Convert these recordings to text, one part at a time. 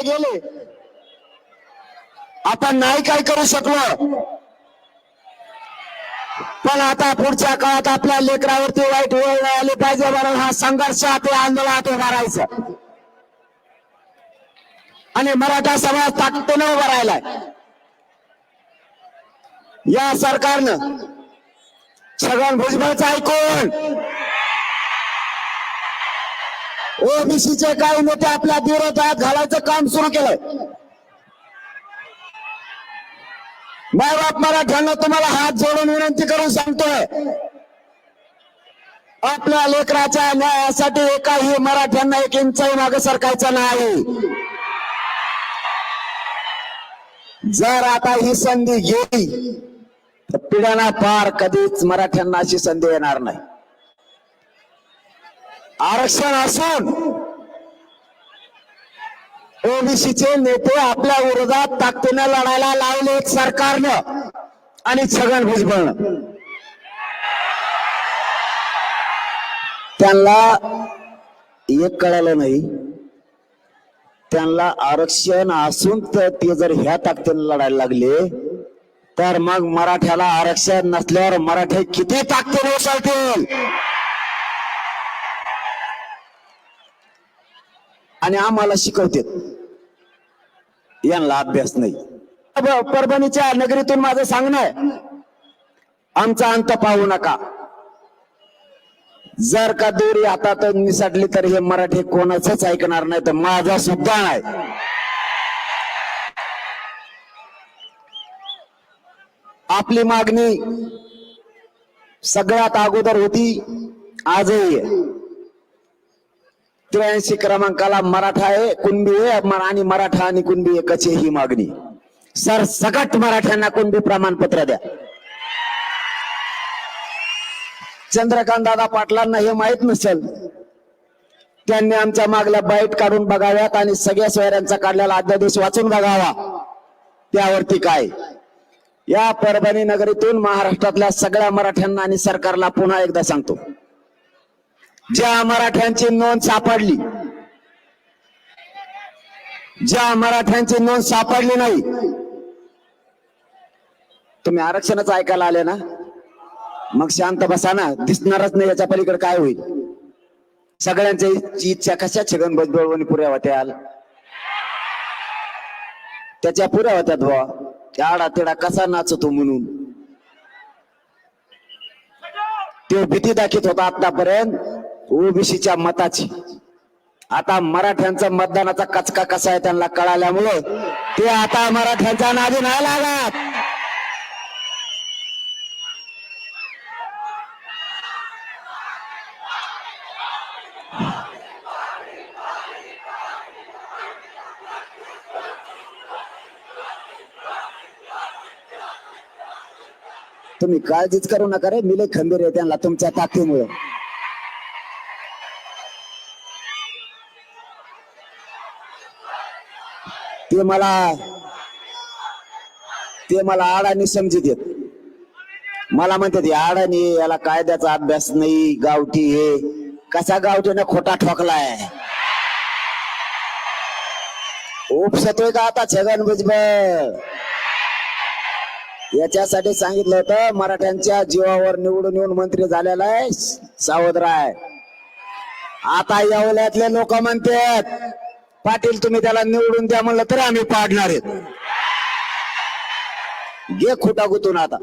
गेले, आपण नाही काय करू शकलो, पण आता पुढच्या काळात आपल्या लेकरावरती वाईट वेळ नाही आली पाहिजे म्हणून हा संघर्ष आपल्या आंदोलनात उभा राहायचं आणि मराठा समाज ताकदीने उभा राहिलाय. या सरकारनं छगन भुजबळचं ऐकून ओबीसीचे काही नेते आपल्या विरोधात घालायचं काम सुरू केलंय. मायबाप मराठ्यांना तुम्हाला हात जोडून विनंती करून सांगतोय, आपल्या लेकराच्या न्यायासाठी एकाही मराठ्यांना एक इंचही मागे सरकायचं नाही. जर आता ही संधी गेली तर पिढ्याना पार कधीच मराठ्यांना अशी संधी येणार नाही. आरक्षण असून ओबीसीचे नेते आपल्या विरोधात ताकदीने लढायला लावले सरकारनं आणि छगन भुजबळनं. त्यांना एक कळालं नाही, त्यांना आरक्षण असून तर ते जर ह्या ताकदीने लढायला लागले तर मग मराठ्याला आरक्षण नसल्यावर मराठे किती ताकदीने उसळतील आणि आम्हाला शिकवतात. यांना अभ्यास नाही. परभणीच्या नगरीतून माझं सांगणं आहे, आमचा अंत पाहू नका. जर का दोरी हातात निसटली तर हे मराठी कोणाचंच ऐकणार नाही, तर माझा सुद्धा नाही. आपली मागणी सगळ्यात अगोदर होती, आजही 83 क्रमांकाला मराठा आहे, कुणबी आहे आणि मराठा आणि कुणबी एकच आहे ही मागणी. सरसकट मराठ्यांना कुणबी प्रमाणपत्र द्या. चंद्रकांत दादा पाटलांना हे माहित नसेल, त्यांनी आमच्या मागल्या बाईट काढून बघाव्यात आणि सगळ्या सोयऱ्यांचा काढलेला अध्यादेश वाचून बघावा, त्यावरती काय. या परभणी नगरीतून महाराष्ट्रातल्या सगळ्या मराठ्यांना आणि सरकारला पुन्हा एकदा सांगतो, ज्या मराठ्यांची नोंद सापडली, ज्या मराठ्यांची नोंद सापडली नाही, तुम्ही आरक्षणाचं ऐकायला आले ना, मग शांत बसा ना. दिसणारच नाही याच्या पलीकडे काय होईल. सगळ्यांची इच्छा कशा छगन भुजबळ पुऱ्या होत्या, त्याच्या पुऱ्या होत्यात बुवा. आडा तेडा कसा नाचतो म्हणून तो भीती दाखवत होता आतापर्यंत ओबीसीच्या मताची. आता मराठ्यांचा मतदानाचा कचका कसा आहे त्यांना कळाल्यामुळे ते आता मराठ्यांच्या नादी नाही लागत. तुम्ही काळजीच करू नका रे, मिले खंबीर आहे त्यांना तुमच्या ताकदीमुळे. ते मला आडानी समजित येत. मला म्हणतात आडानी, याला कायद्याचा अभ्यास नाही, गावठी हे. कसा गावठीने खोटा ठोकलाय, उपसतोय का आता छगन भुजबळ. याच्यासाठी सांगितलं होतं, मराठ्यांच्या जीवावर निवडून येऊन मंत्री झालेला आहे, सावध राय. आता येवल्यातले लोक म्हणतात, पाटील तुम्ही त्याला निवडून द्या, म्हणलं तरी आम्ही पाडणार आहेत. घे खोटा गुतून. आता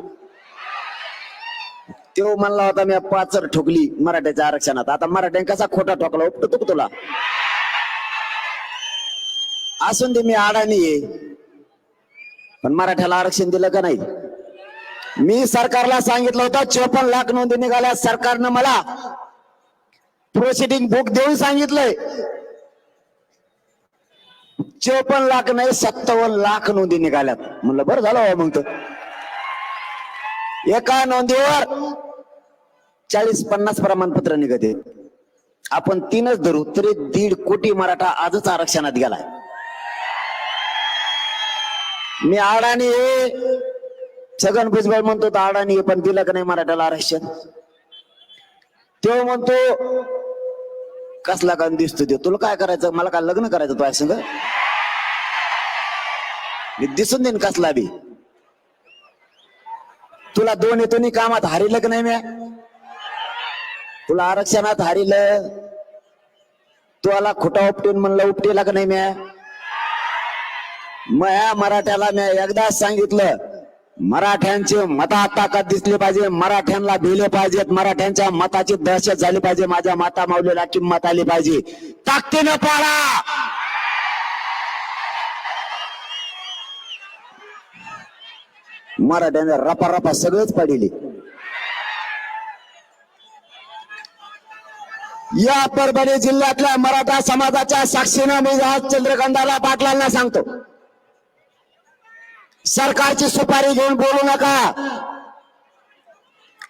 तो म्हणला होता मी 5 ठोकली मराठ्याच्या आरक्षणात, आता मराठ्याने कसा खोटा ठोकला उपटतो का तुला. असून दे, मी अडाणी आहे, पण मराठ्याला आरक्षण दिलं का नाही. मी सरकारला सांगितलं होतं 54 लाख नोंदी निघाल्या, सरकारनं मला प्रोसिडिंग बुक देऊन सांगितलंय 54 लाख नाही 57 लाख नोंदी निघाल्यात. म्हणलं बरं झालं मग. तर एका नोंदीवर 40-50 प्रमाणपत्र निघते. आपण 3च धरू तरी 1.5 कोटी मराठा आजच आरक्षणात गेलाय. मी अडाणी आहे, छगन भुजबळ म्हणतो तर अडाणी आहे, पण दिलं का नाही मराठ्याला आरक्षण. तो म्हणतो कसला का दिसतो ते, तुला काय करायचं, मला काय लग्न करायचं तो आहे संग. मी दिसून देईन कसला बी. तुला दोन्ही कामात हारिलं की नाही म्या? तुला आरक्षणात हारिलं, तुला खोटा उपटून म्हणलं उपटेला का नाही म्या? म्या मराठ्याला म्या एकदाच सांगितलं, मराठ्यांची मतात ताकद दिसली पाहिजे, मराठ्यांना भिले पाहिजेत, मराठ्यांच्या मताची दहशत झाली पाहिजे, माझ्या माता माऊलीला किंमत आली पाहिजे. ताकदीनं पाळा. मराठ्यांना रपा रपा सगळंच पडिले. या परभणी जिल्ह्यातल्या मराठा समाजाच्या साक्षीनं मी आज चंद्रकांतदादा पाटलांना सांगतो, सरकारची सुपारी घेऊन बोलू नका.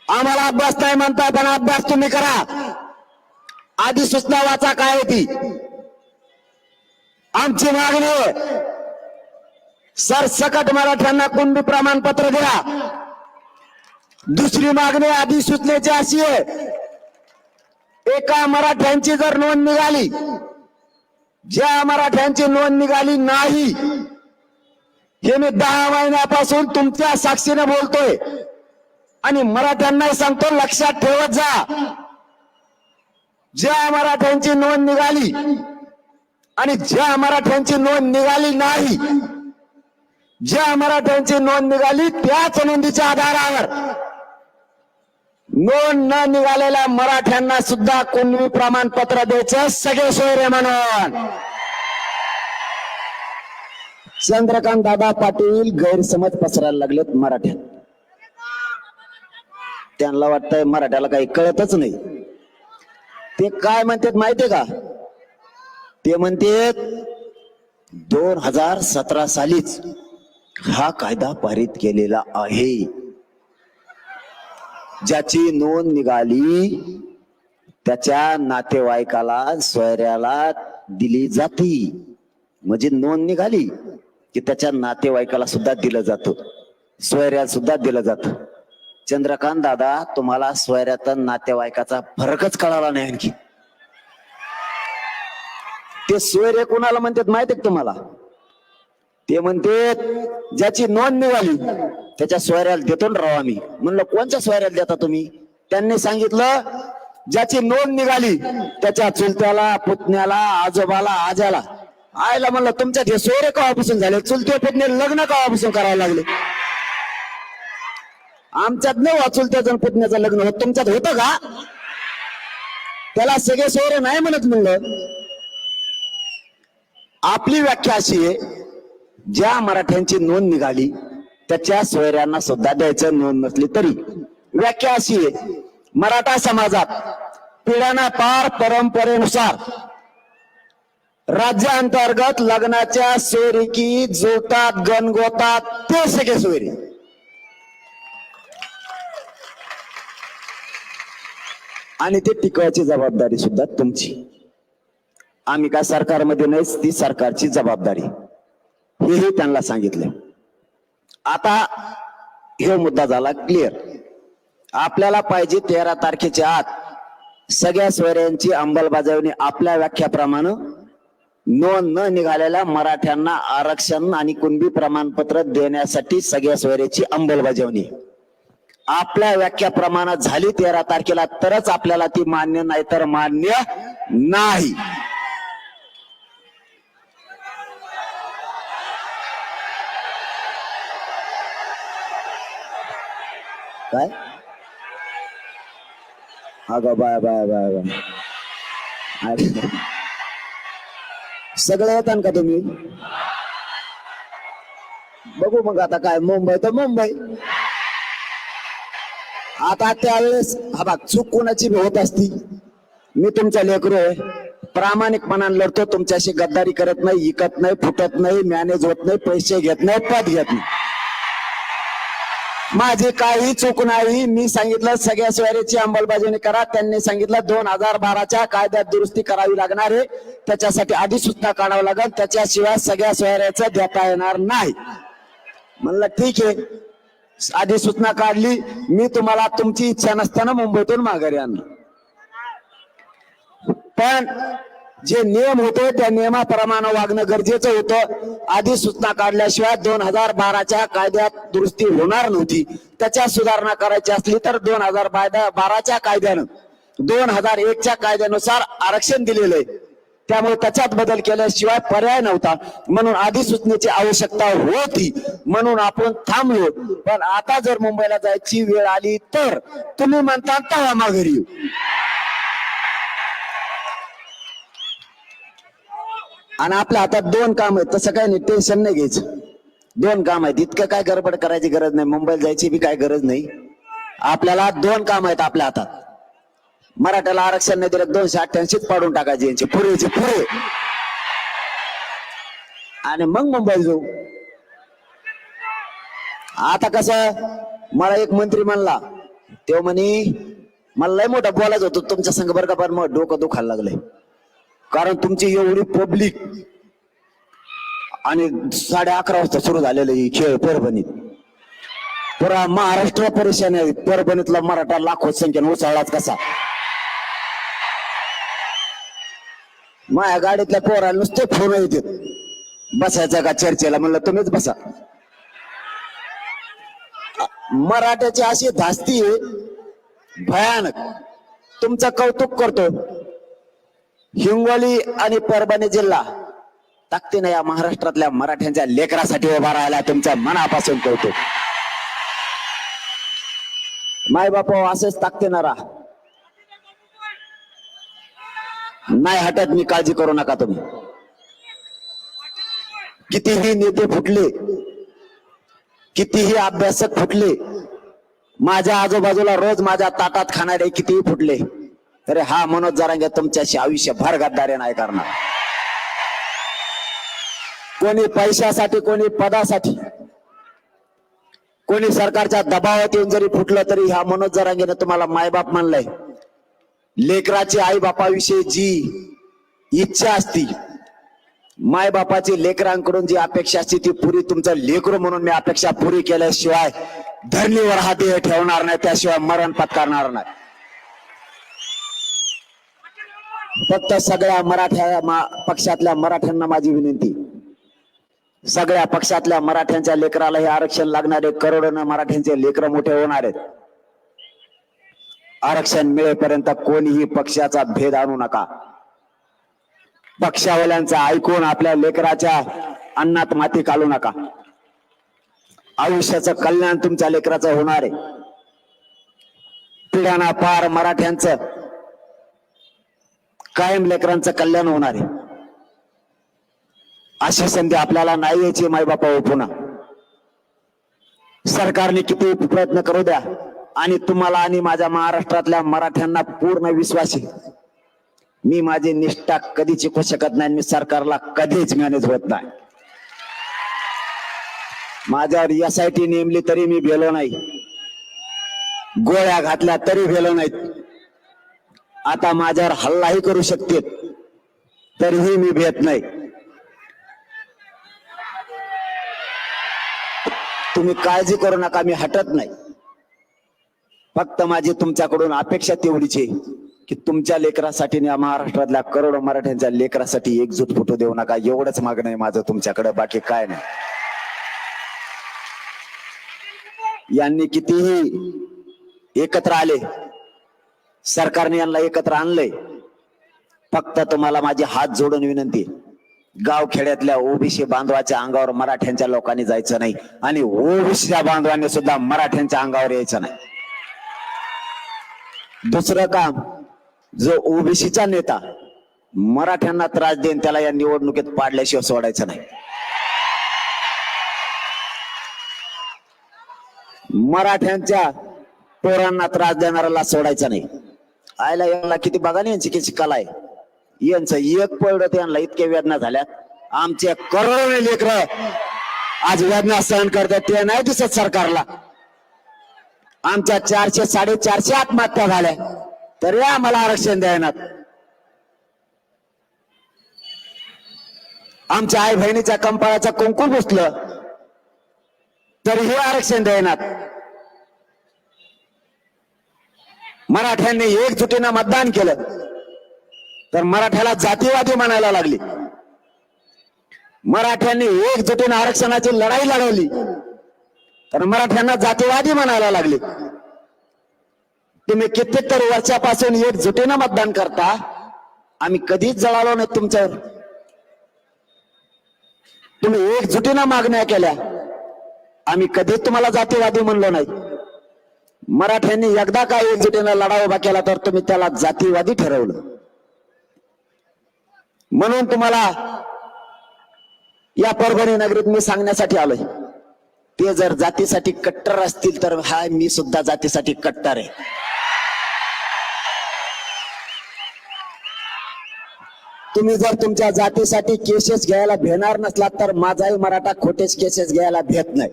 आम्हाला अभ्यास नाही म्हणताय, पण अभ्यास तुम्ही करा. अधिसूचना वाचा काय ती. आमची मागणी आहे, सरसकट मराठ्यांना कुणबी प्रमाणपत्र द्या. दुसरी मागणी अधिसूचनेची अशी आहे, एका मराठ्यांची जर नोंद निघाली, ज्या मराठ्यांची नोंद निघाली नाही, हे मी 10 महिन्यापासून तुमच्या साक्षीने बोलतोय आणि मराठ्यांना सांगतो, लक्षात ठेवत जा. ज्या मराठ्यांची नोंद निघाली आणि ज्या मराठ्यांची नोंद निघाली नाही, ज्या मराठ्यांची नोंद निघाली त्याच नोंदीच्या आधारावर नोंद न निघालेल्या मराठ्यांना सुद्धा कुणबी प्रमाणपत्र द्यायचं, सगळे सोयरे म्हणून. चंद्रकांत दादा पाटील गैरसमज पसरायला लागलेत मराठ्यात. त्यांना वाटतंय मराठ्याला काही कळतच नाही. ते काय म्हणतात माहितीये का? ते म्हणतात 2017 सालीच हा कायदा पारित केलेला आहे, ज्याची नोंद निघाली त्याच्या नातेवाईकाला सोयऱ्याला दिली जाते. म्हणजे नोंद निघाली की त्याच्या नातेवाईकाला सुद्धा दिलं जातं, सोयऱ्याला सुद्धा दिलं जातं. चंद्रकांत दादा, तुम्हाला सोयऱ्यात नातेवाईकाचा फरकच कळाला नाही आणखी. ते सोयरे कोणाला म्हणतात माहितीये का तुम्हाला? ते म्हणते ज्याची नोंद निघाली त्याच्या सोयऱ्याला देतो ना राव आम्ही. म्हणलं कोणत्या सोयऱ्याला देता तुम्ही? त्यांनी सांगितलं, ज्याची नोंद निघाली त्याच्या चुलत्याला, पुतण्याला, आजोबाला, आज्याला. आयला म्हणलं तुमच्यात हे सोयरे केव्हापासून झाले? चुलते पुतणे लग्न केव्हापासून करायला लागले? आमच्यात नाही चुलत्याचं पुतण्याचं लग्न होत, तुमच्यात होतं का? त्याला सगळे सोयरे नाही म्हणत. म्हणलं आपली व्याख्या अशी आहे, ज्या मराठ्यांची नोंद निघाली त्याच्या सोयऱ्यांना सुद्धा द्यायचं, नोंद नसली तरी. व्याख्या अशी आहे, मराठा समाजात पिढ्याना पार परंपरेनुसार राज्यांतर्गत लग्नाच्या सोयरीकी जुळतात, गणगोतात ते सगळे सोयरे. आणि ते टिकवायची जबाबदारी सुद्धा तुमची. आम्ही काय सरकारमध्ये नाही, ती सरकारची जबाबदारी. हेही त्यांना सांगितलं. आता हे मुद्दा झाला क्लिअर. आपल्याला पाहिजे 13 तारखेच्या आत सगळ्या सोयऱ्यांची अंमलबजावणी आपल्या व्याख्याप्रमाणे. नोंद न निघालेल्या मराठ्यांना आरक्षण आणि कुणबी प्रमाणपत्र देण्यासाठी सगळ्या सोयऱ्याची अंमलबजावणी आपल्या व्याख्याप्रमाणे झाली 13 तारखेला, तरच आपल्याला ती मान्य, नाही तर मान्य नाही. काय अगं बाय बाय बाय बाय, सगळे येतात का तुम्ही? बघू मग आता काय, मुंबई तर मुंबई. आता त्यावेळेस हा बघ, चूक कोणाची होत असती. मी तुमचा लेकरू आहे, प्रामाणिकपणाने लढतो, तुमच्याशी गद्दारी करत नाही, इकत नाही, फुटत नाही, मॅनेज होत नाही, पैसे घेत नाही, पद घेत नाही. माझी काही चूक नाही. मी सांगितलं सगळ्या सोयऱ्याची अंमलबजावणी करा. त्यांनी सांगितलं 2012च्या कायद्यात दुरुस्ती करावी लागणार आहे, त्याच्यासाठी अधिसूचना काढावं लागेल, त्याच्याशिवाय सगळ्या सोयऱ्याचं देता येणार नाही. म्हणलं ठीक आहे, अधिसूचना काढली. मी तुम्हाला तुमची इच्छा नसताना मुंबईतून माघारी आणलं. पण जे नियम होते त्या नियमाप्रमाणे वागणं गरजेचं होतं. आधी सूचना काढल्याशिवाय 2012च्या कायद्यात दुरुस्ती होणार नव्हती. त्याच्यात सुधारणा करायची असली तर 2012च्या कायद्यानं 2001च्या कायद्यानुसार आरक्षण दिलेलं आहे. त्यामुळे त्याच्यात बदल केल्याशिवाय पर्याय नव्हता. म्हणून अधिसूचनेची आवश्यकता होती, म्हणून आपण थांबलो. पण आता जर मुंबईला जायची वेळ आली तर तुम्ही म्हणता तेव्हा माघारी येऊ. आणि आपल्या हातात 2 काम आहेत, तसं काय नाही, टेन्शन नाही घ्यायचं. 2 काम आहेत, इतकं काय गडबड करायची गरज नाही. मुंबईला जायची बी काय गरज नाही. आपल्याला 2 काम आहेत आपल्या हातात. मराठ्याला आरक्षण नाही दिलं 288 पाडून टाकायचे यांचे पुरेचे पुरे, आणि मग मुंबईला जाऊ. आता कसं, मला एक मंत्री म्हणला, तो म्हणे मला लय मोठं बोलायचं होतं तुमच्या संघ बरं का, पण मग डोकं दुखायला लागलंय. कारण तुमची एवढी पब्लिक आणि 11:30 वाजता सुरू झालेलं ही खेळ परभणीत. पुरा महाराष्ट्र परेशान आहे. परभणीतला मराठा लाखो संख्येने उसळलाच कसा. माझ्या गाडीतल्या पोराला नुसते फोन येते, बसायचं का चर्चेला. म्हणलं तुम्हीच बसा. मराठ्याची अशी धास्ती भयानक. तुमचं कौतुक करतो. हिंगोली आणि परभणी जिल्हा ताकदीने या महाराष्ट्रातल्या मराठ्यांच्या लेकरासाठी उभा राहिला. तुमच्या मनापासून कौतुक. माय बापा असंच ताकदीने राहा. नाही हटत मी, काळजी करू नका तुम्ही. कितीही नेते फुटले, कितीही अभ्यासक फुटले, माझ्या आजूबाजूला रोज माझ्या ताटात खाणारे कितीही फुटले, तरी हा मनोज जरांगे तुमच्याशी आयुष्यभर गद्दारी नाही करणार. कोणी पैशासाठी, कोणी पदासाठी, कोणी सरकारच्या दबावात येऊन जरी फुटलं तरी ह्या मनोज जरांगेने तुम्हाला मायबाप मानलंय. लेकराची आई बापाविषयी जी इच्छा असती, मायबापाची लेकरांकडून जी अपेक्षा असते ती पुरी तुमचं लेकरू म्हणून मी अपेक्षा पुरी केल्याशिवाय धरणीवर हा देह ठेवणार नाही, त्याशिवाय मरण पत्करणार नाही. फक्त सगळ्या पक्षातल्या मराठ्यांना माझी विनंती, सगळ्या पक्षातल्या मराठ्यांच्या लेकराला हे आरक्षण लागणारे, करोडोनं मराठ्यांचे लेकर मोठे होणार आहेत. आरक्षण मिळेपर्यंत कोणीही पक्षाचा भेद आणू नका. पक्षावाल्यांचा ऐकून आपल्या लेकराच्या अन्नात माती घालू नका. आयुष्याचं कल्याण तुमच्या लेकराचं होणार आहे. पिढ्याना पार मराठ्यांचं कायम लेकरांचं कल्याण होणार आहे. अशी संधी आपल्याला नाही यायची मायबापा पुन्हा. सरकारने किती प्रयत्न करू द्या, आणि तुम्हाला आणि माझ्या महाराष्ट्रातल्या मराठ्यांना पूर्ण विश्वास आहे. मी माझी निष्ठा कधी चिकू शकत नाही. मी सरकारला कधीच मॅनेज होत नाही. माझ्यावर SIT नेमली तरी मी भेलो नाही, गोळ्या घातल्या तरी भेलो नाहीत. आता माझ्यावर हल्लाही करू शकते तरीही मी भेट नाही. तुम्ही काळजी करू नका, मी हटत नाही. फक्त माझी तुमच्याकडून अपेक्षा तेवढीच आहे की तुमच्या लेकरासाठी, महाराष्ट्रातल्या करोडो मराठ्यांच्या लेकरासाठी एकजूट फुटू देऊ नका. एवढंच मागणं आहे माझं तुमच्याकडे, बाकी काय नाही. यांनी कितीही एकत्र आले, सरकारने यांना एकत्र आणलंय. फक्त तुम्हाला माझी हात जोडून विनंती, गाव खेड्यातल्या ओबीसी बांधवाच्या अंगावर मराठ्यांच्या लोकांनी जायचं नाही, आणि ओबीसीच्या बांधवांनी सुद्धा मराठ्यांच्या अंगावर यायचं नाही. दुसरं काम, जो ओबीसीचा नेता मराठ्यांना त्रास देईन त्याला या निवडणुकीत पाडल्याशिवाय सोडायचं नाही. मराठ्यांच्या पोरांना त्रास देणाऱ्याला सोडायचं नाही. आयला यांना किती बघा ना, यांची किती कला आहे. यांचं एक पडलं त्यांना इतके वेदना झाल्यात. आमचे करोडो लेकर आज वेदना सहन करतात, ते नाही दिसत सरकारला. आमच्या 400-450 आत्महत्या झाल्या तरी आम्हाला आरक्षण द्यायनात. आमच्या आई बहिणीच्या कंपाळाचं कुंकू पुसलं तरीही आरक्षण द्यायनात. मराठ्यांनी एकजुटीनं मतदान केलं तर मराठ्याला जातीवादी म्हणायला लागली. मराठ्यांनी एकजुटीने आरक्षणाची लढाई लढवली तर मराठ्यांना जातीवादी म्हणायला लागले. तुम्ही कित्येक तर वर्षापासून एकजुटीनं मतदान करता, आम्ही कधीच जळालो नाही तुमच्यावर. तुम्ही एकजुटीनं मागण्या केल्या, आम्ही कधीच तुम्हाला जातीवादी म्हणलो नाही. मराठ्यांनी एकदा का एकजुटीनं लढा उभा केला तर तुम्ही त्याला जातीवादी ठरवलं. म्हणून तुम्हाला या परभणी नगरीत मी सांगण्यासाठी आलोय, ते जर जातीसाठी कट्टर असतील तर मी सुद्धा जातीसाठी कट्टर आहे. तुम्ही जर तुमच्या जातीसाठी केसेस घ्यायला भेटणार नसलात तर माझाही मराठा खोटेच केसेस घ्यायला भेट नाही.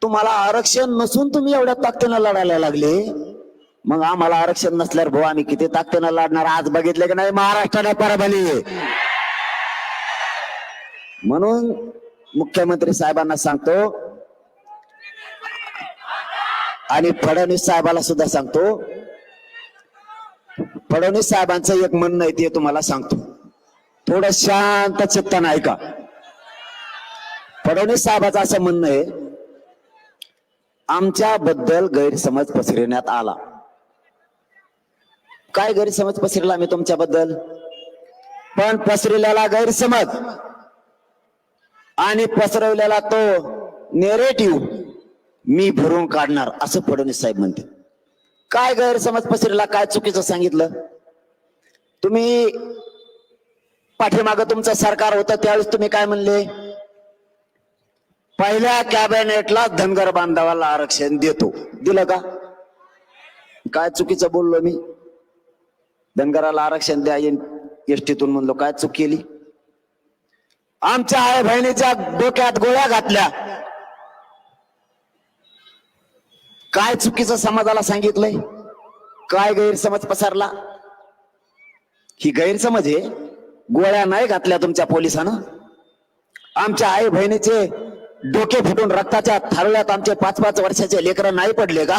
तुम्हाला आरक्षण नसून तुम्ही एवढ्या ताकदीनं लढायला लागले, मग आम्हाला आरक्षण नसल्यावर भाऊ आम्ही किती ताकदीनं लढणार. आज बघितले की नाही महाराष्ट्राने परभणी. म्हणून मुख्यमंत्री साहेबांना सांगतो आणि फडणवीस साहेबाला सुद्धा सांगतो, फडणवीस साहेबांचं एक म्हणणं आहे ते तुम्हाला सांगतो, थोडं शांत चित्तानं ऐका. फडणवीस साहेबांचं असं म्हणणं आहे, आमच्याबद्दल गैरसमज पसरवण्यात आला. काय गैरसमज पसरला मी तुमच्याबद्दल? पण पसरलेला गैरसमज आणि पसरवलेला तो नेरेटिव्ह मी भरून काढणार असं फडणवीस साहेब म्हणते. काय गैरसमज पसरला, काय चुकीचं सांगितलं? तुम्ही पाठीमागं तुमचं सरकार होतं त्यावेळेस तुम्ही काय म्हणले? पहिल्या कॅबिनेटला धनगर बांधवाला आरक्षण देतो. दिलं का? काय चुकीचं बोललो मी? धनगराला आरक्षण द्या एसटीतून म्हणलो, काय चूक केली? आमच्या आई बहिणीच्या डोक्यात गोळ्या घातल्या, काय चुकीचं समाजाला सांगितलंय? काय गैरसमज पसरला? ही गैरसमज आहे. गोळ्या नाही घातल्या तुमच्या पोलिसानं. आमच्या आई बहिणीचे डोके फुटून रक्ताच्या थारोळ्यात आमचे 5-5 वर्षाचे लेकरं नाही पडले का?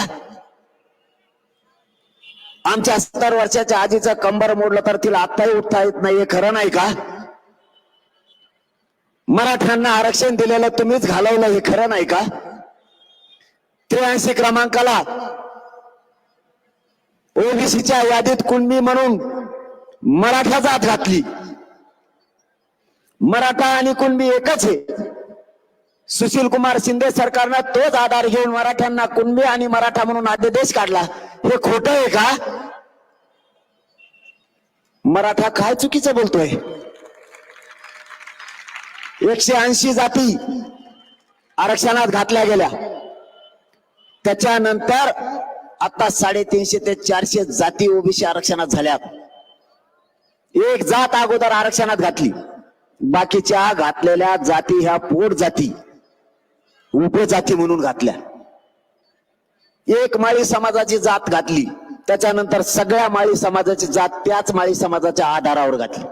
आमच्या 70 वर्षाच्या आजीचं कंबर मोडलं तर तिला आत्ताही उठता येत नाही, हे खरं नाही का? मराठ्यांना आरक्षण दिलेलं तुम्हीच घालवलं, हे खरं नाही का? 83 क्रमांकाला ओबीसीच्या यादीत कुणबी म्हणून मराठा जात घातली. मराठा आणि कुणबी एकच आहे. सुशील कुमार शिंदे सरकारनं तोच आधार घेऊन मराठ्यांना कुणबी आणि मराठा म्हणून अध्यादेश काढला. हे खोटं आहे का? मराठा काय चुकीचं बोलतोय? 180 जाती आरक्षणात घातल्या गेल्या. त्याच्यानंतर आता 350 ते 400 जाती ओबीसी आरक्षणात झाल्यात. एक जात अगोदर आरक्षणात घातली, बाकीच्या घातलेल्या जाती ह्या पोट जाती, उपजाती म्हणून घातल्या. एक माळी समाजाची जात घातली, त्याच्यानंतर सगळ्या माळी समाजाची जात त्याच माळी समाजाच्या आधारावर घातली.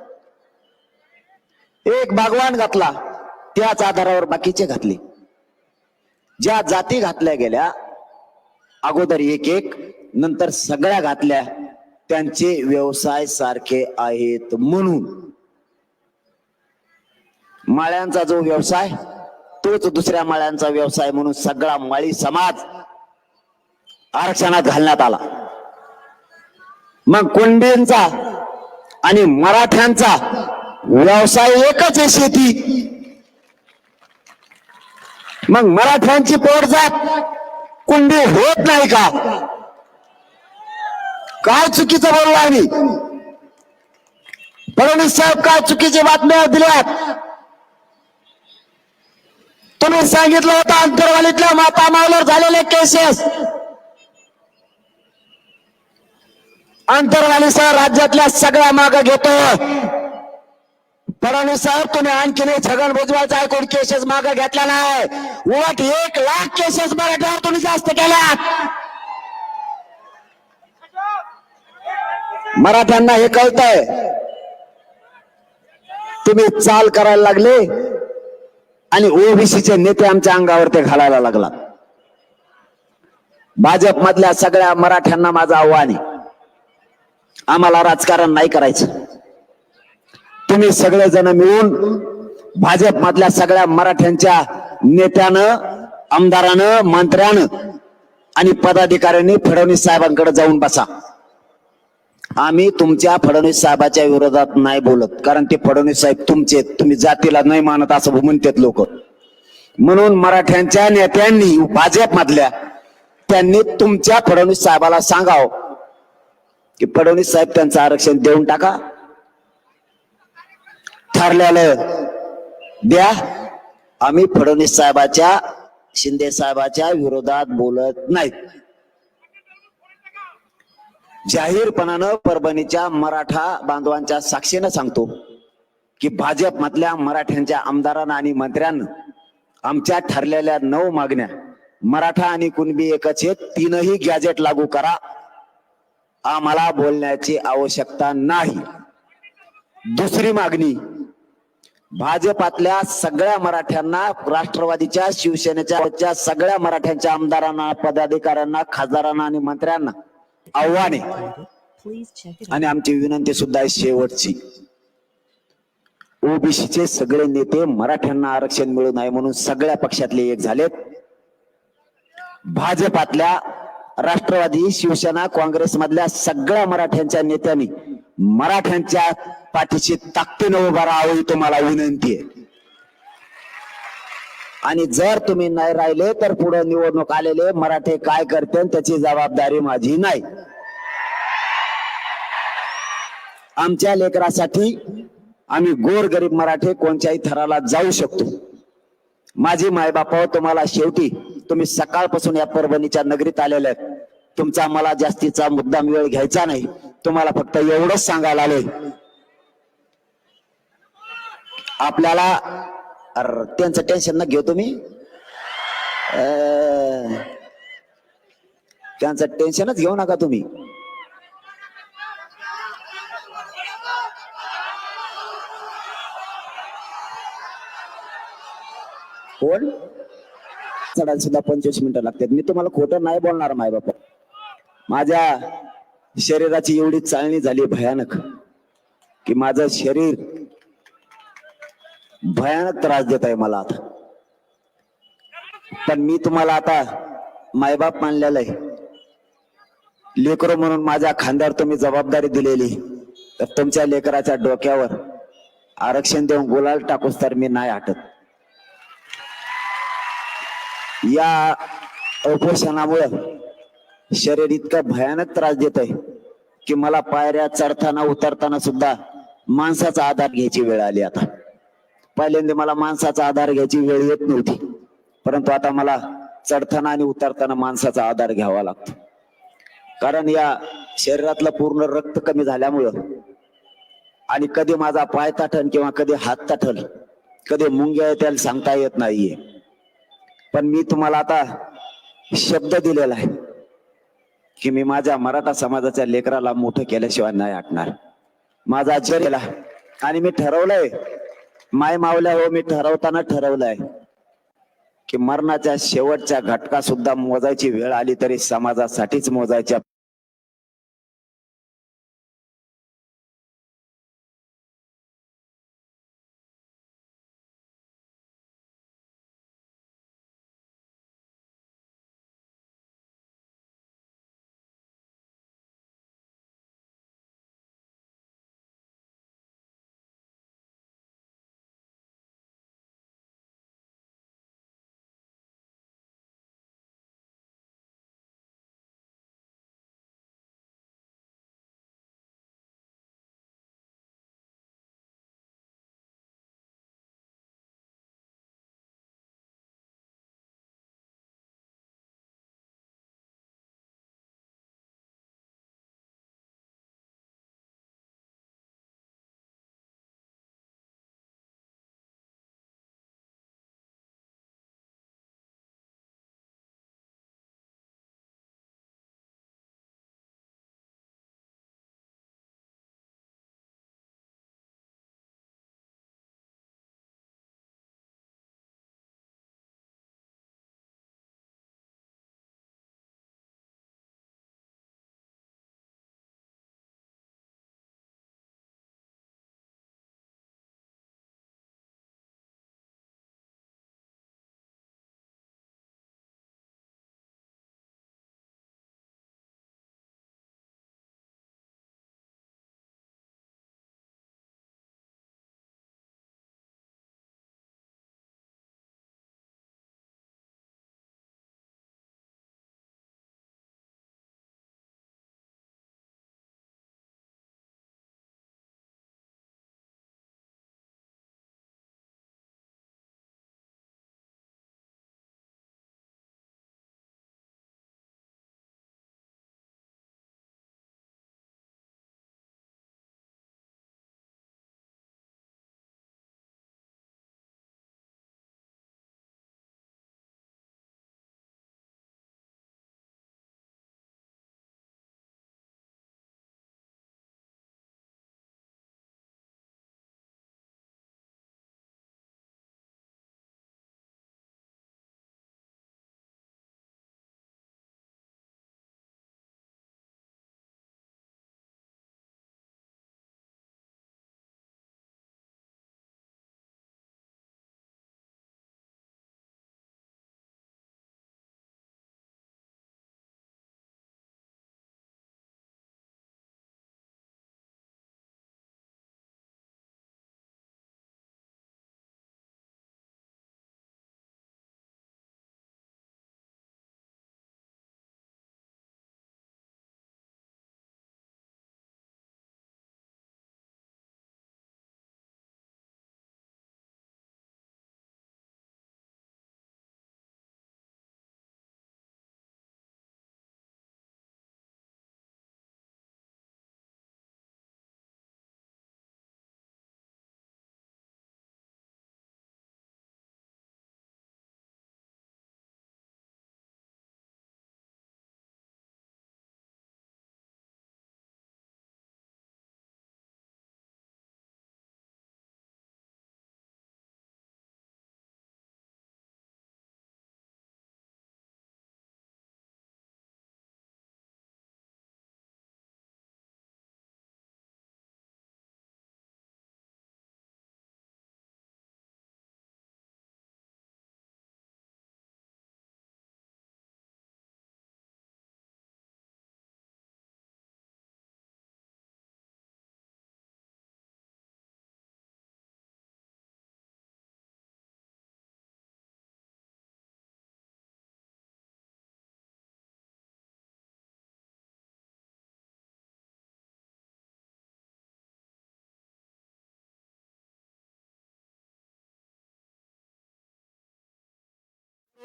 एक भगवान घातला, त्याच आधारावर बाकीचे घातले. ज्या जाती घातल्या गेल्या अगोदर एक नंतर सगळ्या घातल्या, त्यांचे व्यवसाय सारखे आहेत. म्हणून माळ्यांचा जो व्यवसाय तोच दुसऱ्या माळ्यांचा व्यवसाय म्हणून सगळा माळी समाज आरक्षणात घालण्यात आला. मग कुणबींचा आणि मराठ्यांचा व्यवसाय एकच आहे, शेती. मग मराठ्यांची पोट जात कुणबी होत नाही का? काय चुकीचं बोललो आम्ही? फडणवीस साहेब काय चुकीच्या बातम्या दिल्यात? तुम्ही सांगितलं होतं अंतरवालीतल्या माता मावल्यावर झालेले केसेस अंतरवालीसह राज्यातल्या सगळ्या मागे घेतो. फडणवीस साहेब तुम्ही आणखीन छगन भुजबळचा ऐकून केसेस मागे घेतला नाही. उलट 1 लाख केसेस मराठ्यावर तुम्ही जास्त केल्यात. मराठ्यांना हे कळतंय. तुम्ही चाल करायला लागले आणि ओबीसीचे नेते आमच्या अंगावर ते घालायला लागला. भाजप मधल्या सगळ्या मराठ्यांना माझं आव्हान आहे, आम्हाला राजकारण नाही करायचं. तुम्ही सगळेजण मिळून भाजप मधल्या सगळ्या मराठ्यांच्या नेत्यानं, आमदारानं, मंत्र्यानं आणि पदाधिकाऱ्यांनी फडणवीस साहेबांकडे जाऊन बसा. आम्ही तुमच्या फडणवीस साहेबाच्या विरोधात नाही बोलत, कारण ते फडणवीस साहेब तुमचे, तुम्ही जातीला नाही मानत असं म्हणतात लोक. म्हणून मराठ्यांच्या नेत्यांनी भाजप मधल्या त्यांनी तुमच्या फडणवीस साहेबाला सांगाव की फडणवीस साहेब त्यांचं आरक्षण देऊन टाका, ठरलेलं द्या. आम्ही फडणवीस साहेबाच्या, शिंदे साहेबाच्या विरोधात बोलत नाहीत. जाहीरपणानं परभणीच्या मराठा बांधवांच्या साक्षीनं सांगतो की भाजप मधल्या मराठ्यांच्या आमदारांना आणि मंत्र्यांना आमच्या ठरलेल्या 9 मागण्या, मराठा आणि कुणबी एकच आहेत, 3ही गॅजेट लागू करा. आम्हाला बोलण्याची आवश्यकता नाही. दुसरी मागणी, भाजपातल्या सगळ्या मराठ्यांना, राष्ट्रवादीच्या, शिवसेनेच्या सगळ्या मराठ्यांच्या आमदारांना, पदाधिकाऱ्यांना, खासदारांना आणि मंत्र्यांना आव्हान आहे आणि आमची विनंती सुद्धा आहे शेवटची. ओबीसीचे सगळे नेते मराठ्यांना आरक्षण मिळू नये म्हणून सगळ्या पक्षातले एक झालेत. भाजपातल्या, राष्ट्रवादी, शिवसेना, काँग्रेस मधल्या सगळ्या मराठ्यांच्या नेत्यांनी मराठ्यांच्या पाठीशी ताकदीनं उभा राहावं ही तुम्हाला विनंती आहे. आणि जर तुम्ही नाही राहिले तर पुढे निवडणूक आलेले मराठे काय करते त्याची जबाबदारी माझी नाही. आमच्या लेकरासाठी आम्ही गोरगरीब मराठे कोणत्याही थराला जाऊ शकतो. माझी मायबाप तुम्हाला शेवटी, तुम्ही सकाळपासून या परभणीच्या नगरीत आलेले आहेत, तुमचा मला जास्तीचा मुद्दाम वेळ घ्यायचा नाही. तुम्हाला फक्त एवढंच सांगायला आलोय, आपल्याला त्यांचं टेन्शन न घेऊ तुम्ही, त्यांचं टेन्शनच घेऊ नका तुम्ही. कोण चढायला सुद्धा 25 मिनिटं लागतात. मी तुम्हाला खोटं नाही बोलणार माय बापा. माझ्या शरीराची एवढी चालणी झाली भयानक की माझं शरीर भयानक त्रास देत आहे मला आता. पण मी तुम्हाला आता मायबाप मानलेलं आहे. लेकरो म्हणून माझ्या खांद्यावर तुम्ही जबाबदारी दिलेली, तर तुमच्या लेकराच्या डोक्यावर आरक्षण देऊन गुलाल टाकूस तर मी नाही हटत. या उपोषणामुळे शरीर इतकं भयानक त्रास देत आहे की मला पायऱ्या चढताना उतरताना सुद्धा माणसाचा आधार घ्यायची वेळ आली. आता पहिल्यांदा मला माणसाचा आधार घ्यायची वेळ येत नव्हती, परंतु आता मला चढताना आणि उतरताना माणसाचा आधार घ्यावा लागतो. कारण या शरीरातलं पूर्ण रक्त कमी झाल्यामुळं आणि कधी माझा पाय ताठल किंवा कधी हात ताठल, कधी मुंग्या येतील सांगता येत नाहीये. पण मी तुम्हाला आता शब्द दिलेला आहे की मी माझ्या मराठा समाजाच्या लेकराला मोठं केल्याशिवाय नाही हटणार. माझा जरीला आणि मी ठरवलंय, माय मावल्या हो, मी ठरवताना ठरवलंय की मरणाच्या शेवटच्या घटका सुद्धा मोजायची वेळ आली तरी समाजासाठीच मोजायच्या.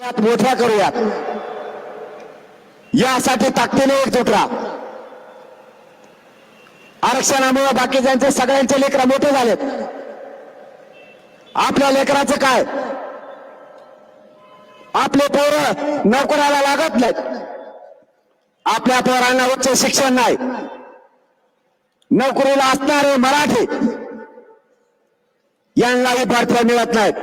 यात मोठ्या करूयात, यासाठी ताकदीने एकजूट राहा. आरक्षणामुळे बाकीच्यांचे सगळ्यांचे लेकरं मोठे झालेत. आपल्या लेकराचं काय? आपले पोरं नोकराला लागत नाहीत. आपल्या पोरांना उच्च शिक्षण नाही. नोकरीला असणारे मराठी यांनाही भरत्या मिळत नाहीत.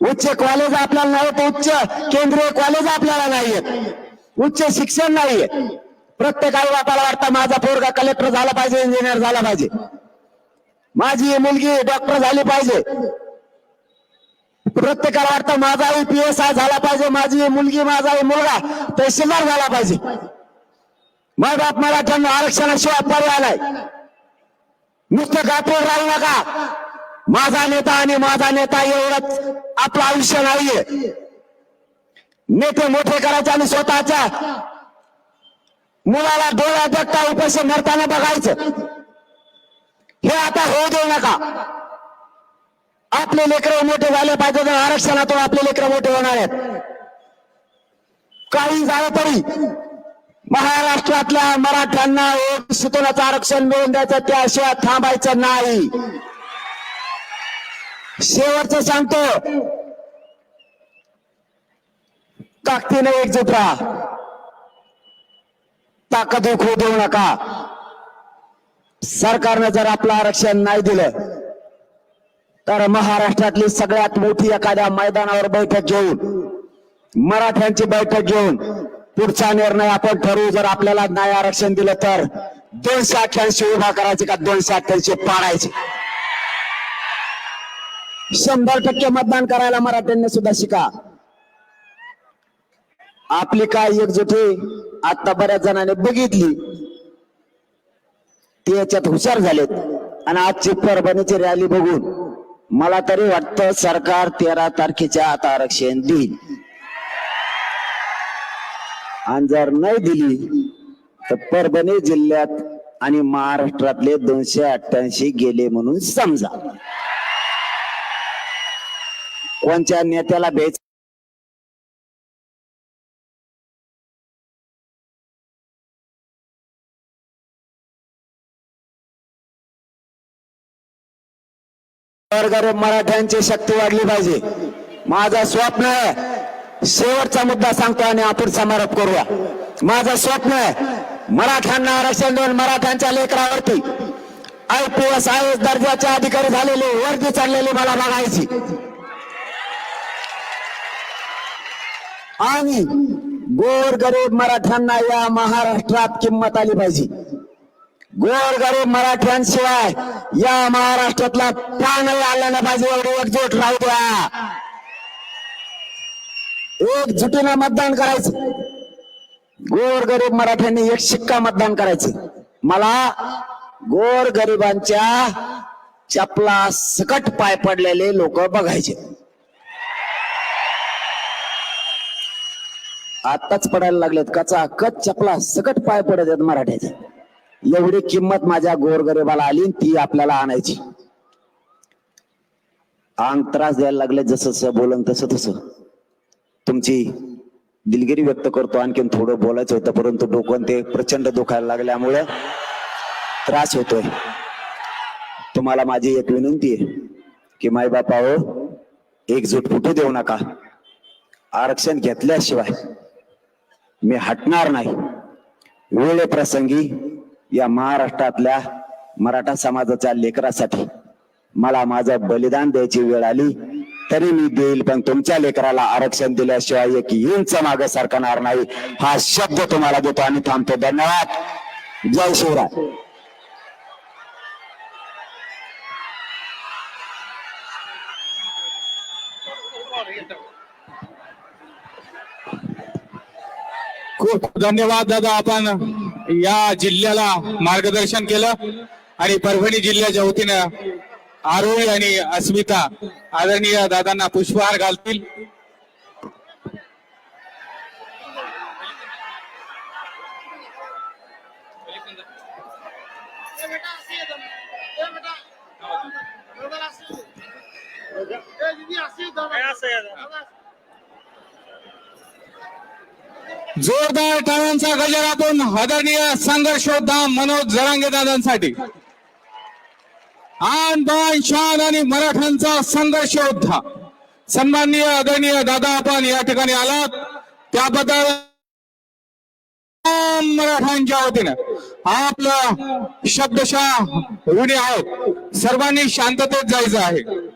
उच्च कॉलेज आपल्याला नाहीत, उच्च केंद्रीय कॉलेज आपल्याला नाहीयेत, उच्च शिक्षण नाहीये. प्रत्येक आई बापाला वाटतं माझा पोरगा कलेक्टर झाला पाहिजे, इंजिनियर झाला पाहिजे, माझी मुलगी डॉक्टर झाली पाहिजे. प्रत्येकाला वाटतं माझा PSI झाला पाहिजे, माझी मुलगी माझा मुलगा तहसीलदार झाला पाहिजे. मग बाप मराठ्यांना आरक्षणाशिवाय पर्याय नाही. नुसतं गाठून राहू नका. माझा नेता आणि माझा नेता एवढंच आपलं आयुष्य नाहीये. नेते मोठे करायचे आणि स्वतःच्या मुलाला डोळ्या देखता उपाशी मरताना बघायचं, हे आता होऊ देऊ नका. आपले लेकरं मोठे झाले पाहिजे, तर आरक्षणातून आपले लेकरं मोठे होणार आहेत. काही झालं तरी महाराष्ट्रातल्या मराठ्यांना ओबीसीतूनच आरक्षण मिळवून द्यायचं, त्याशिवाय थांबायचं नाही. शेवटचं सांगतो, ताकदीने एकजूट राहा, ताकद होऊ देऊ नका. सरकारनं जर आपलं आरक्षण नाही दिलं तर महाराष्ट्रातली सगळ्यात मोठी एखाद्या मैदानावर बैठक घेऊन, मराठ्यांची बैठक घेऊन पुढचा निर्णय आपण ठरवू. जर आपल्याला नाही आरक्षण दिलं तर 288 उभा करायचे का 288 पाडायचे. 100% मतदान करायला मराठ्यांनी सुद्धा शिका. आपली काय एकजुटी आता बऱ्याच जणांनी बघितली, ते याच्यात हुशार झालेत. आणि आजची परभणीची रॅली बघून मला तरी वाटतं सरकार 13 तारखेच्या आत आरक्षण देईल. आणि जर नाही दिली तर परभणी जिल्ह्यात आणि महाराष्ट्रातले 288 गेले म्हणून समजा. कोणत्या नेत्याला भेट गरीब मराठ्यांची शक्ती वाढली पाहिजे. माझं स्वप्न आहे, शेवटचा मुद्दा सांगतो आणि आपण समारोप करूया. माझं स्वप्न आहे मराठ्यांना आरक्षण देऊन मराठ्यांच्या लेकरावरती IPS IAS दर्जाचे अधिकारी झालेले वर्दी चाललेली मला बघायची. आणि गोरगरीब मराठ्यांना या महाराष्ट्रात किंमत आली पाहिजे. गोरगरीब मराठ्यांशिवाय या महाराष्ट्रातला प्राणही आला नाही पाहिजे. एवढी एकजूट राहू द्या. एकजुटीनं मतदान करायचं. गोरगरीब मराठ्यांनी एक शिक्का मतदान करायचं. मला गोरगरिबांच्या चपला सकट पाय पडलेले लोक बघायचे. आताच पडायला लागलेत कचा कच चपला सकट पाय पडत आहेत मराठ्याचे. एवढी किंमत माझ्या गोरगरिबाला आली, ती आपल्याला आणायची. अंग त्रास द्यायला लागले जसं बोलन तसं तसं. तुमची दिलगिरी व्यक्त करतो. आणखीन थोडं बोलायचं होतं परंतु डोकं ते प्रचंड दुखायला लागल्यामुळे त्रास होतोय. तुम्हाला माझी एक विनंती आहे की माय बापा हो, एकजूट फुटू देऊ नका. आरक्षण घेतल्याशिवाय मी हटणार नाही. वेळे प्रसंगी या महाराष्ट्रातल्या मराठा समाजाच्या लेकरासाठी मला माझं बलिदान द्यायची वेळ आली तरी मी देईल, पण तुमच्या लेकराला आरक्षण दिल्याशिवाय एक इंच मागे सरकणार नाही. हा शब्द तुम्हाला देतो आणि थांबतो. धन्यवाद. जय शिवराय. खूप धन्यवाद दादा. आपण या जिल्ह्याला मार्गदर्शन केलं आणि परभणी जिल्ह्याच्या वतीनं आरोही आणि अस्मिता आदरणीय दादांना पुष्पहार घालतील. जोरदार टाळ्यांचा गजर आपण आदरणीय संघर्ष योद्धा मनोज जरांगे दादांसाठी. आन बान शान आणि मराठ्यांचा संघर्ष योद्धा सन्माननीय आदरणीय दादा आपण या ठिकाणी आलात त्याबद्दल मराठ्यांच्या वतीनं आपलं शब्दशः ऋणी आहोत. सर्वांनी शांततेत जायचं आहे.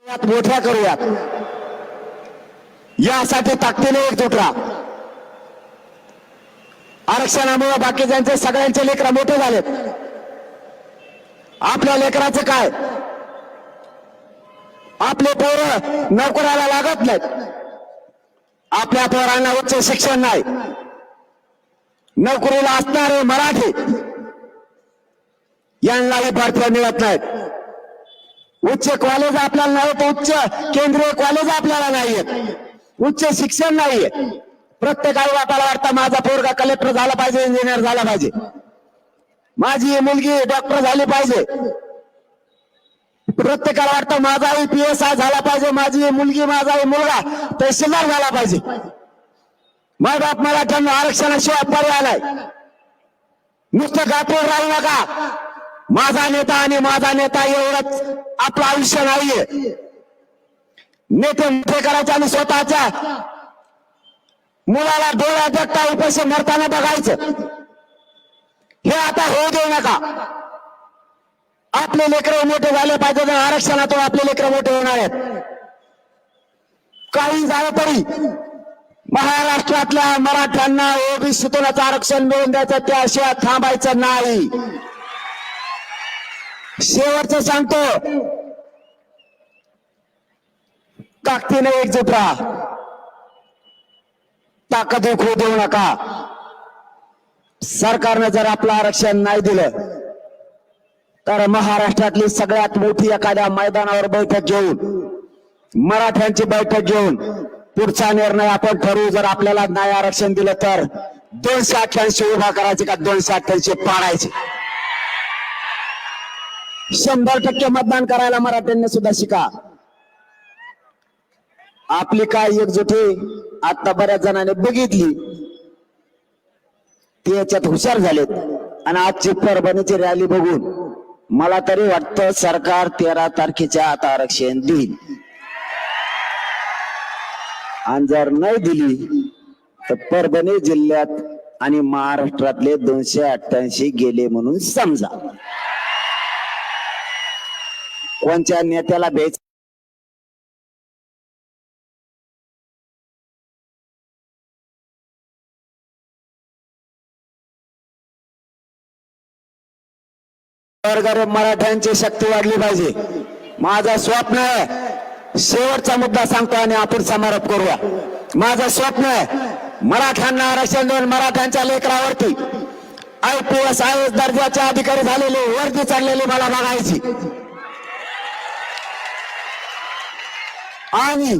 मोठ्या करूयात यासाठी ताकदीने एकजूट राहा. आरक्षणामुळे बाकीच्यांचे सगळ्यांचे लेकरं मोठे झालेत. आपल्या लेकराचं काय? आपले पोरं नोकराला लागत नाहीत. आपल्या पोरांना उच्च शिक्षण नाही. नोकरीला असणारे मराठी यांनाही भरत्या मिळत नाहीत. उच्च कॉलेज आपल्याला नाहीत. उच्च केंद्रीय कॉलेज आपल्याला नाहीयेत. उच्च शिक्षण नाहीये. प्रत्येक आई बापाला वाटतं माझा पोरगा कलेक्टर झाला पाहिजे, इंजिनियर झाला पाहिजे, माझी मुलगी डॉक्टर झाली पाहिजे. प्रत्येकाला वाटतं माझा आई PSI झाला पाहिजे, माझी मुलगी माझा मुलगा तहसीलदार झाला पाहिजे. माय बाप मराठ्यांना आरक्षणाशिवाय पर्याय नाही. नुसतं गाठोर राहू नका. माझा नेता आणि माझा नेता एवढंच आपलं आयुष्य नाहीये. नेते मोठे करायचे आणि स्वतःच्या मुलाला डोळ्यात देखता उपाशी मरताना बघायचं, हे आता होऊ देऊ नका. आपले लेकरं मोठे झाले पाहिजे. आरक्षणातून आपले लेकरं मोठे होणार आहेत. काही झालं तरी महाराष्ट्रातल्या मराठ्यांना ओबीसीतूनच आरक्षण मिळवून द्यायचं, त्याशिवाय थांबायचं नाही. शेवटचं सांगतो, ताकदीने एकजूट राहा. ताकद उखडू देऊ नका. सरकारनं जर आपलं आरक्षण नाही दिलं तर महाराष्ट्रातली सगळ्यात मोठी एखाद्या मैदानावर बैठक घेऊन मराठ्यांची बैठक घेऊन पुढचा निर्णय आपण ठरवू. जर आपल्याला नाही आरक्षण दिलं तर 288 उभा करायचे का 288 पाडायचे. 100% मतदान करायला मराठ्यांनी सुद्धा शिका. आपली काय एकजुटी आता बऱ्याच जणांनी बघितली, ते याच्यात हुशार झालेत. आणि आजची परभणीची रॅली बघून मला तरी वाटतं सरकार 13 तारखेच्या आत आरक्षण देईल. आणि जर नाही दिली तर परभणी जिल्ह्यात आणि महाराष्ट्रातले 288 गेले म्हणून समजा. कोणत्या नेत्याला भेट गरीब मराठ्यांची शक्ती वाढली पाहिजे. माझं स्वप्न आहे. शेवटचा मुद्दा सांगतो आणि आपण समारोप करूया. माझं स्वप्न आहे मराठ्यांना आरक्षण देऊन मराठ्यांच्या लेकरावरती IPS IAS दर्जाचे अधिकारी झालेले वर्दी चाललेली मला बघायची. आणि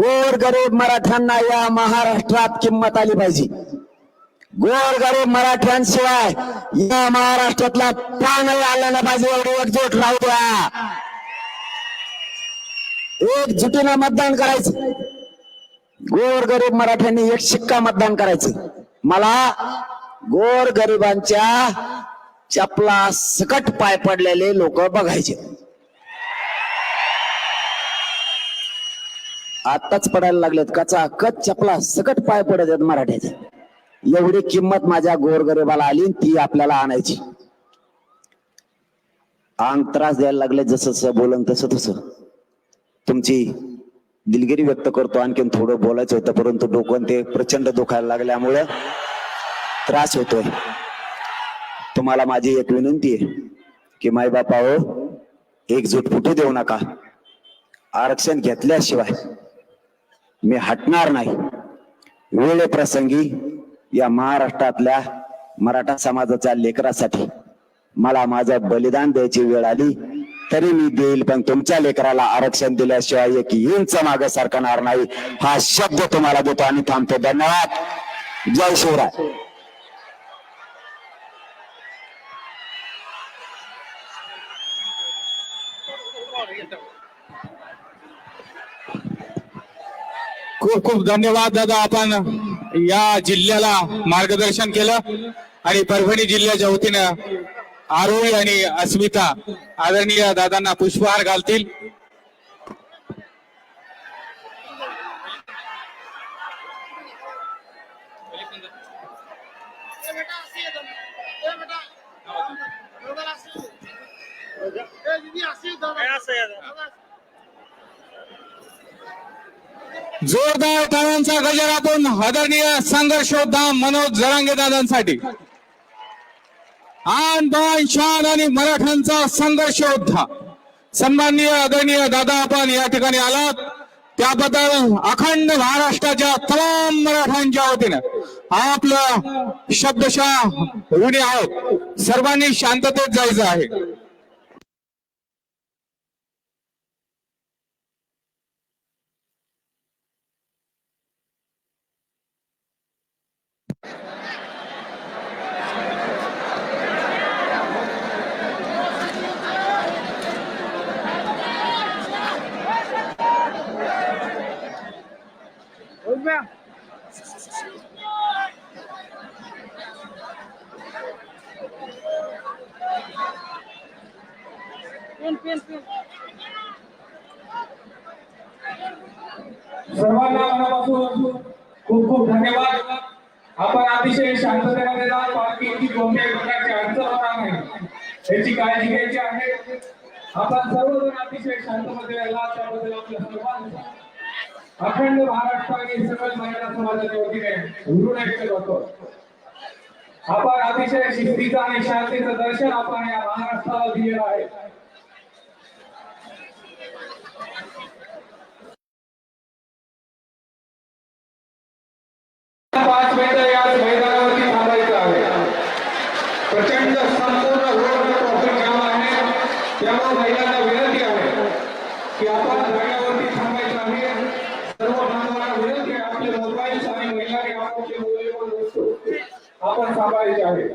गोरगरीब मराठ्यांना या महाराष्ट्रात किंमत आली पाहिजे. गोरगरीब मराठ्यांशिवाय या महाराष्ट्रातला प्राणही आला नाही पाहिजे. एवढी एकजूट राहू द्या. एकजुटीनं मतदान करायचं. गोरगरीब मराठ्यांनी एक शिक्का मतदान करायचं. मला गोरगरिबांच्या चपला सकट पाय पडलेले लोक बघायचे. आताच पडायला लागलेत कचा कच चपला सकट पाय पडत आहेत मराठ्याचे. एवढी किंमत माझ्या गोरगरिबाला आली, ती आपल्याला आणायची. अंग त्रास द्यायला लागले जसं जसं बोलन तसं तसं. तुमची दिलगिरी व्यक्त करतो. आणखीन थोडं बोलायचं होतं परंतु डोकं ते प्रचंड दुखायला लागल्यामुळे त्रास होतोय. तुम्हाला माझी एक विनंती आहे की माय बापा हो, एकजूट फुटू देऊ नका. आरक्षण घेतल्याशिवाय मी हटणार नाही. वेळे प्रसंगी या महाराष्ट्रातल्या मराठा समाजाच्या लेकरासाठी मला माझं बलिदान द्यायची वेळ आली तरी मी देईल, पण तुमच्या लेकराला आरक्षण दिल्याशिवाय एक इंच मागे सरकणार नाही. हा शब्द तुम्हाला देतो आणि थांबतो. धन्यवाद. जय शिवराय. खूप खूप धन्यवाद दादा. आपण या जिल्ह्याला मार्गदर्शन केलं आणि परभणी जिल्ह्याच्या वतीनं आरोही आणि अस्मिता आदरणीय दादांना पुष्पहार घालतील. जोरदार टाळ्यांचा गजर आपण आदरणीय संघर्ष योद्धा मनोज जरांगे दादांसाठी. आन बान शान आणि मराठ्यांचा संघर्ष योद्धा सन्माननीय आदरणीय दादा आपण या ठिकाणी आलात त्याबद्दल अखंड महाराष्ट्राच्या तमाम मराठ्यांच्या वतीनं आपलं शब्दशः ऋणी आहोत. सर्वांनी शांततेत जायचं आहे. सर्वांना मनापासून खूप खूप धन्यवाद. आपण अतिशय शांततेमध्ये जा. पालखीची कोणत्याही प्रकारची अडचण होणार नाही याची काळजी घ्यायची आहे. आपण सर्वजण अतिशय शांततेमध्ये राहिला त्याबद्दल आपल्या सर्वांचा अखंड महाराष्ट्र आणि सकल मराठा समाजाच्या वतीने ऋण व्यक्त करतो. आपण अतिशय शिस्तीचं आणि शांतीचं दर्शन आपण या महाराष्ट्राला दिलेलं आहे. पाच मिनिटं या मैदानावरती थांबायचं आहे. आपण सांभाळायचे आहे.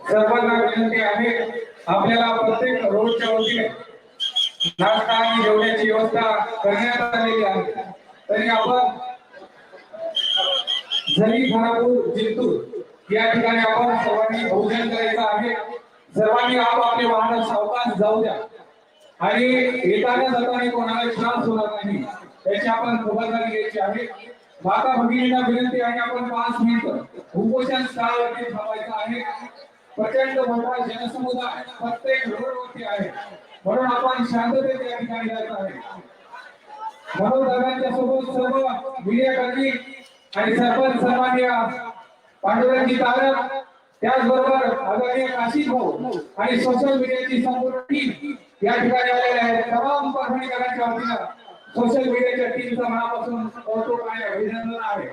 सर्वांना विनंती आहे, आपल्याला प्रत्येक रोडच्या वतीने नाश्ता आणि जेवणाची व्यवस्था करण्यात आलेली आहे. तरी आपण जरी खानापूर जिंतूर या ठिकाणी आपण सर्वांनी भोजन करायचं आहे. सर्वांनी आपापले वाहन सावकाश जाऊ द्या आणि येताना जाताना कोणाला त्रास होणार नाही याची आपण खबरदारी घ्यायची आहे. माता भगिनींना विनंती आहे, आपण 5 मिनिट उपोषण स्थळावरती थांबायचं आहे. प्रचंड मोठा जनसमुदाय प्रत्येक रोडवरती आहे, म्हणून आपण शांततेत या ठिकाणी जायचं आहे. म्हणून दादांच्या सोबत सर्व मीडियाकर्मी आणि सरपंच सर्वांनी पांडुरंगजी तारक, त्याचबरोबर आदरणीय काशीद भाऊ आणि सोशल मीडियाची संपूर्ण टीम या ठिकाणी आलेले आहेत. तमाम परभणीकरांच्या वतीनं सोशल मीडियाच्या टीमचं मनापासून कौतुक आणि अभिनंदन आहे.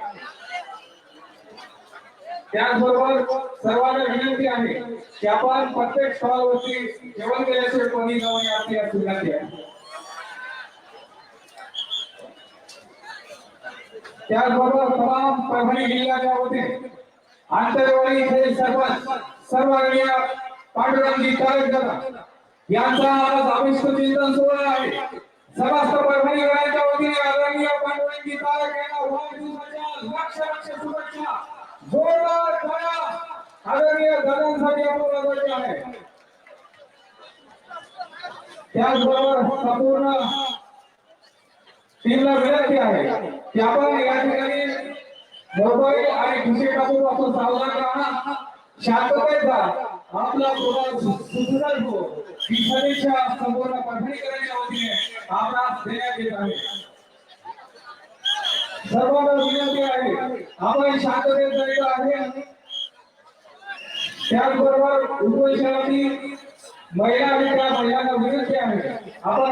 त्याचबरोबर सर्वांना विनंती आहे की आपण प्रत्येक स्थळावरती जेवण केल्याशिवाय कोणी जाऊन याची विनंती आहे. त्याचबरोबर तमाम परभणी जिल्ह्याच्या वतीने आंतरवाडी येथील सर्वांनी पांडुरंगजी तारक दादा यांचा आज अभिष्ट चिंतन सोहळा आहे. समस्त परभणीकरांच्या वतीने आदरणीय पांडुरंगजी तारक यांना वाढदिवसाच्या लक्ष शुभेच्छा. जोरदार टाळ्या आदरणीय दादांसाठी आपण वाजवायच्या आहे. त्याचबरोबर संपूर्ण टीमला विनंती आहे की आपण या ठिकाणी मोबाईल आणि घुसेटापासून सावधान राहा, शांततेत राहा. आपला प्रोग्राम सुधार हो ही सदिच्छा संपूर्ण परभणीकरांच्या वतीने आपणास देण्यात येत आहे. सर्वांना विनंती आहे, आपण शांततेत जायचं आहे. त्याचबरोबर उपोषणाची महिला आणि त्या महिलांना विनंती आहे, आपण